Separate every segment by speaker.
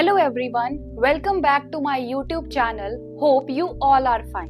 Speaker 1: Hello everyone, welcome back to my YouTube channel. Hope you all are fine.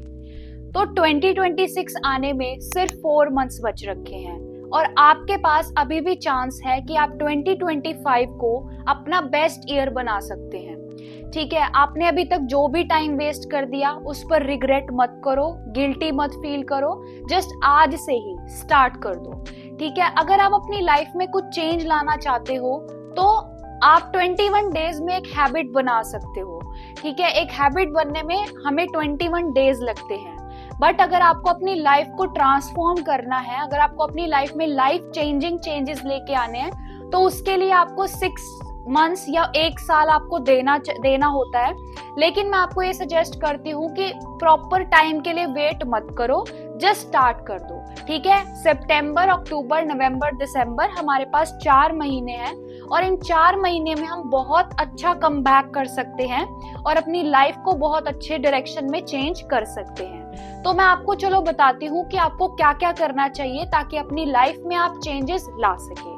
Speaker 1: तो 2026 आने में सिर्फ 4 months बच रखे हैं और आपके पास अभी भी चांस है कि आप 2025 को अपना बेस्ट ईयर बना सकते हैं। ठीक है, आपने अभी तक जो भी टाइम वेस्ट कर दिया उस पर रिग्रेट मत करो, गिल्टी मत फील करो, जस्ट आज से ही स्टार्ट कर दो। ठीक है, अगर आप अपनी लाइफ में कुछ चेंज लाना चाहते हो तो आप 21 डेज में एक हैबिट बना सकते हो। ठीक है, एक हैबिट बनने में हमें 21 डेज लगते हैं, बट अगर आपको अपनी लाइफ को ट्रांसफॉर्म करना है, अगर आपको अपनी लाइफ में लाइफ चेंजिंग चेंजेस लेके आने हैं तो उसके लिए आपको 6 मंथ्स या 1 साल आपको देना होता है। लेकिन मैं आपको ये सजेस्ट करती हूँ कि प्रॉपर टाइम के लिए वेट मत करो, जस्ट स्टार्ट कर दो। ठीक है, सितंबर, अक्टूबर, नवंबर, दिसंबर हमारे पास 4 महीने हैं और इन 4 महीने में हम बहुत अच्छा कमबैक कर सकते हैं और अपनी लाइफ को बहुत अच्छे डायरेक्शन में चेंज कर सकते हैं। तो मैं आपको चलो बताती हूँ कि आपको क्या क्या करना चाहिए ताकि अपनी लाइफ में आप चेंजेस ला सके।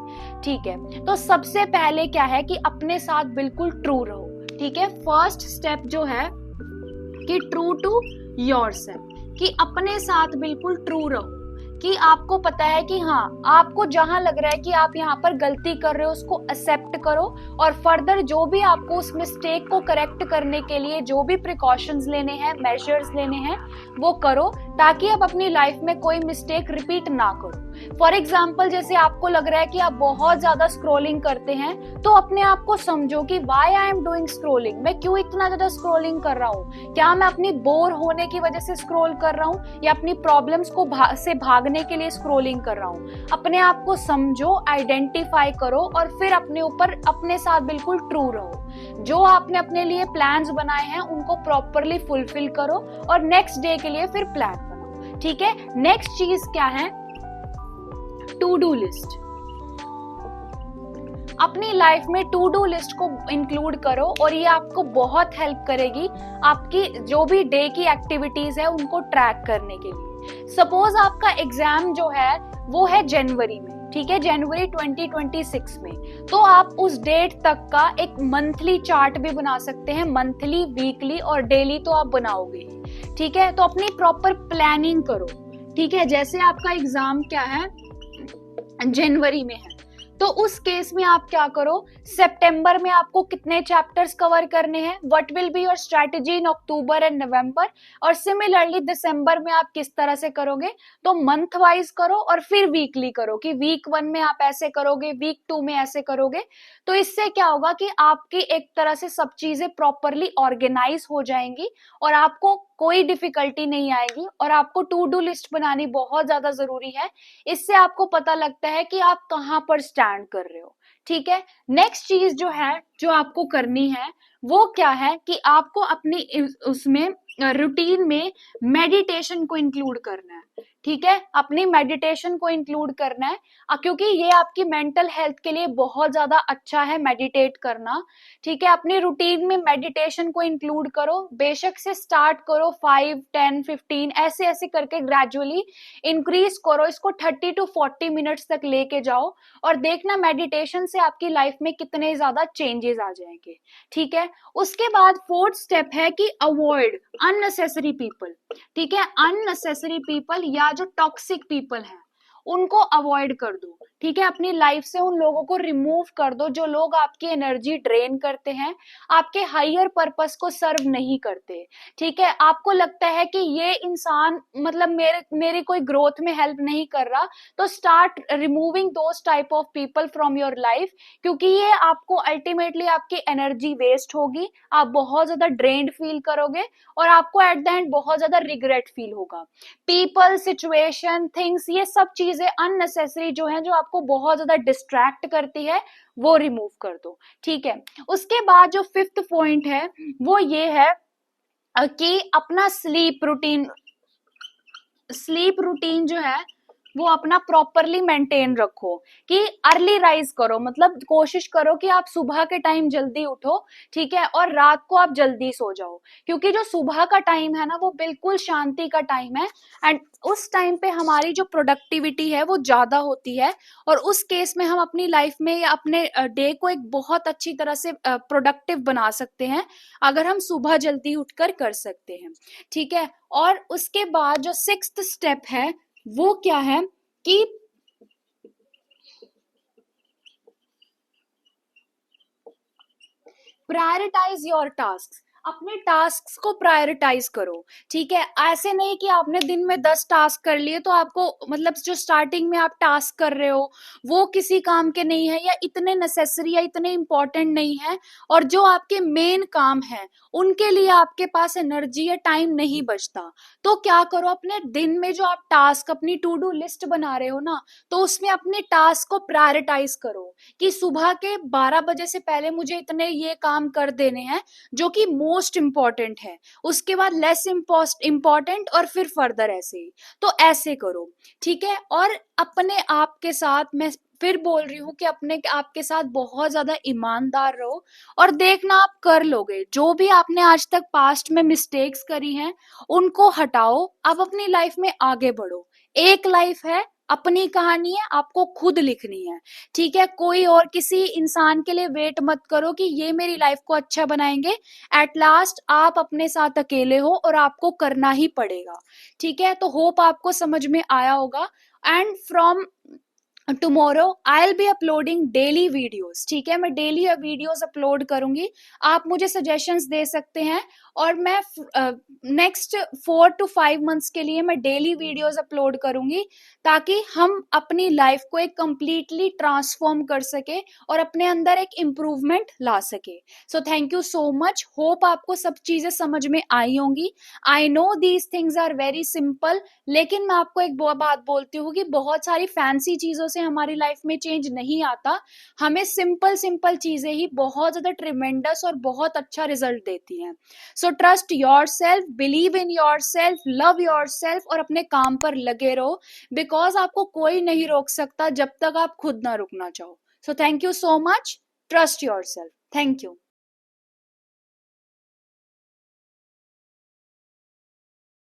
Speaker 1: ठीक है, तो सबसे पहले क्या है कि अपने साथ बिल्कुल ट्रू रहो। ठीक है, फर्स्ट स्टेप जो है कि ट्रू टू योरसेल्फ, कि अपने साथ बिल्कुल ट्रू रहो, कि आपको पता है कि हाँ, आपको जहां लग रहा है कि आप यहाँ पर गलती कर रहे हो उसको एक्सेप्ट करो और फर्दर जो भी आपको उस मिस्टेक को करेक्ट करने के लिए जो भी प्रिकॉशंस लेने हैं, मेजर्स लेने हैं, वो करो ताकि आप अपनी लाइफ में कोई मिस्टेक रिपीट ना करो। फॉर एग्जाम्पल, जैसे आपको लग रहा है कि आप बहुत ज्यादा स्क्रोलिंग करते हैं तो अपने आप को समझो कि why I am doing scrolling, मैं क्यों इतना ज्यादा स्क्रोलिंग कर रहा हूँ, क्या मैं अपनी बोर होने की वजह से स्क्रोल कर रहा हूँ या अपनी प्रॉब्लम्स को से भागने के लिए स्क्रोलिंग कर रहा हूँ। अपने आप को समझो, आइडेंटिफाई करो और फिर अपने ऊपर अपने साथ बिल्कुल ट्रू रहो। जो आपने अपने लिए प्लान्स बनाए हैं उनको प्रॉपरली फुलफिल करो और नेक्स्ट डे के लिए फिर प्लान बनाओ। ठीक है, नेक्स्ट चीज क्या है, टू डू लिस्ट। अपनी लाइफ में टू डू लिस्ट को इंक्लूड करो और ये आपको बहुत हेल्प करेगी आपकी जो भी डे की एक्टिविटीज है उनको ट्रैक करने के लिए। सपोज आपका एग्जाम जो है वो है जनवरी में, ठीक है, जनवरी 2026 में, तो आप उस डेट तक का एक मंथली चार्ट भी बना सकते हैं। मंथली, वीकली और डेली तो आप बनाओगे। ठीक है, तो अपनी प्रॉपर प्लानिंग करो। ठीक है, जैसे आपका एग्जाम क्या है, जनवरी में है, तो उस केस में आप क्या करो, सितंबर में आपको कितने चैप्टर्स कवर करने हैं, what will be your strategy in October and November, और सिमिलरली दिसंबर में आप किस तरह से करोगे। तो मंथ वाइज करो और फिर वीकली करो कि वीक 1 में आप ऐसे करोगे, वीक 2 में ऐसे करोगे। तो इससे क्या होगा कि आपकी एक तरह से सब चीजें प्रॉपरली ऑर्गेनाइज हो जाएंगी और आपको कोई डिफिकल्टी नहीं आएगी। और आपको टू डू लिस्ट बनानी बहुत ज्यादा जरूरी है, इससे आपको पता लगता है कि आप कहाँ पर स्टैंड कर रहे हो। ठीक है, नेक्स्ट चीज जो है जो आपको करनी है वो क्या है कि आपको अपनी उसमें रूटीन में मेडिटेशन को इंक्लूड करना है। ठीक है, अपनी मेडिटेशन को इंक्लूड करना है क्योंकि ये आपकी मेंटल हेल्थ के लिए बहुत ज्यादा अच्छा है मेडिटेट करना। ठीक है, अपनी रूटीन में मेडिटेशन को इंक्लूड करो, बेशक से स्टार्ट करो 5, 10, 15 ऐसे ऐसे करके ग्रेजुअली इंक्रीज करो, इसको 30 to 40 मिनट्स तक लेके जाओ और देखना मेडिटेशन से आपकी लाइफ में कितने ज्यादा चेंजेस आ जाएंगे। ठीक है, उसके बाद 4th स्टेप है कि अवॉइड अननेसेसरी पीपल। ठीक है, अननेसेसरी पीपल या जो टॉक्सिक पीपल हैं उनको अवॉइड कर दो। ठीक है, अपनी लाइफ से उन लोगों को रिमूव कर दो जो लोग आपकी एनर्जी ड्रेन करते हैं, आपके हायर पर्पस को सर्व नहीं करते। ठीक है, आपको लगता है कि ये इंसान मतलब मेरी कोई ग्रोथ में हेल्प नहीं कर रहा, तो start removing those type of people from your life, क्योंकि ये आपको अल्टीमेटली आपकी एनर्जी वेस्ट होगी, आप बहुत ज्यादा ड्रेन्ड फील करोगे और आपको एट द एंड बहुत ज्यादा रिग्रेट फील होगा। पीपल, सिचुएशन, थिंग्स, ये सब चीजें अननेसेसरी जो है, जो आपको बहुत ज्यादा डिस्ट्रैक्ट करती है, वो रिमूव कर दो। ठीक है, उसके बाद जो 5th पॉइंट है वो ये है कि अपना स्लीप रूटीन जो है वो अपना प्रॉपरली मेंटेन रखो, कि अर्ली राइज करो, मतलब कोशिश करो कि आप सुबह के टाइम जल्दी उठो, ठीक है, और रात को आप जल्दी सो जाओ, क्योंकि जो सुबह का टाइम है ना वो बिल्कुल शांति का टाइम है, एंड उस टाइम पे हमारी जो प्रोडक्टिविटी है वो ज्यादा होती है, और उस केस में हम अपनी लाइफ में या अपने डे को एक बहुत अच्छी तरह से प्रोडक्टिव बना सकते हैं, अगर हम सुबह जल्दी उठकर कर सकते हैं, ठीक है। और उसके बाद जो सिक्स्थ स्टेप है वो क्या है कि प्रायोरिटाइज योर टास्क, अपने टास्क को प्रायोरिटाइज करो, ठीक है। ऐसे नहीं कि आपने दिन में 10 टास्क कर लिए तो आपको, मतलब जो स्टार्टिंग में आप टास्क कर रहे हो वो किसी काम के नहीं है, या इतने नेसेसरी या इतने इंपॉर्टेंट नहीं है, और जो आपके मेन काम है उनके लिए आपके पास एनर्जी या टाइम नहीं बचता, तो क्या करो, अपने दिन में जो आप टास्क, अपनी टू डू लिस्ट बना रहे हो ना, तो उसमें अपने टास्क को प्रायोरिटाइज करो, कि सुबह के 12 बजे से पहले मुझे इतने ये काम कर देने हैं जो कि मोस्ट इंपॉर्टेंट है, उसके बाद लेस इंपॉर्टेंट, और फिर फर्दर ऐसे ही, तो ऐसे करो, ठीक है। और अपने आप के साथ मैं फिर बोल रही हूँ कि अपने आपके साथ बहुत ज्यादा ईमानदार रहो, और देखना आप कर लोगे, जो भी आपने आज तक पास्ट में मिस्टेक्स करी हैं उनको हटाओ, अब अपनी लाइफ में आगे बढ़ो, एक लाइफ है, अपनी कहानी है, आपको खुद लिखनी है, ठीक है। कोई और किसी इंसान के लिए वेट मत करो कि ये मेरी लाइफ को अच्छा बनाएंगे, एट लास्ट आप अपने साथ अकेले हो और आपको करना ही पड़ेगा, ठीक है। तो होप आपको समझ में आया होगा, and from tomorrow I will be uploading daily videos, ठीक है, मैं डेली वीडियोस अपलोड करूंगी, आप मुझे सजेशंस दे सकते हैं, और मैं नेक्स्ट 4 to 5 मंथ्स के लिए मैं डेली वीडियोस अपलोड करूंगी, ताकि हम अपनी लाइफ को एक कंप्लीटली ट्रांसफॉर्म कर सके और अपने अंदर एक इम्प्रूवमेंट ला सके। So thank you so much, hope आपको सब चीजें समझ में आई होंगी। I know these things are very simple, लेकिन मैं आपको एक बात बोलती हूँ कि बहुत सारी फैंसी चीजों से हमारी लाइफ में चेंज नहीं आता, हमें सिंपल सिंपल चीजें ही बहुत ज्यादा ट्रिमेंडस और बहुत अच्छा रिजल्ट देती हैं। So trust your self, believe in your self, love your self, और अपने काम पर लगे रहो, बिकॉज आपको कोई नहीं रोक सकता जब तक आप खुद ना रुकना चाहो। सो thank you so much, trust your self, thank you.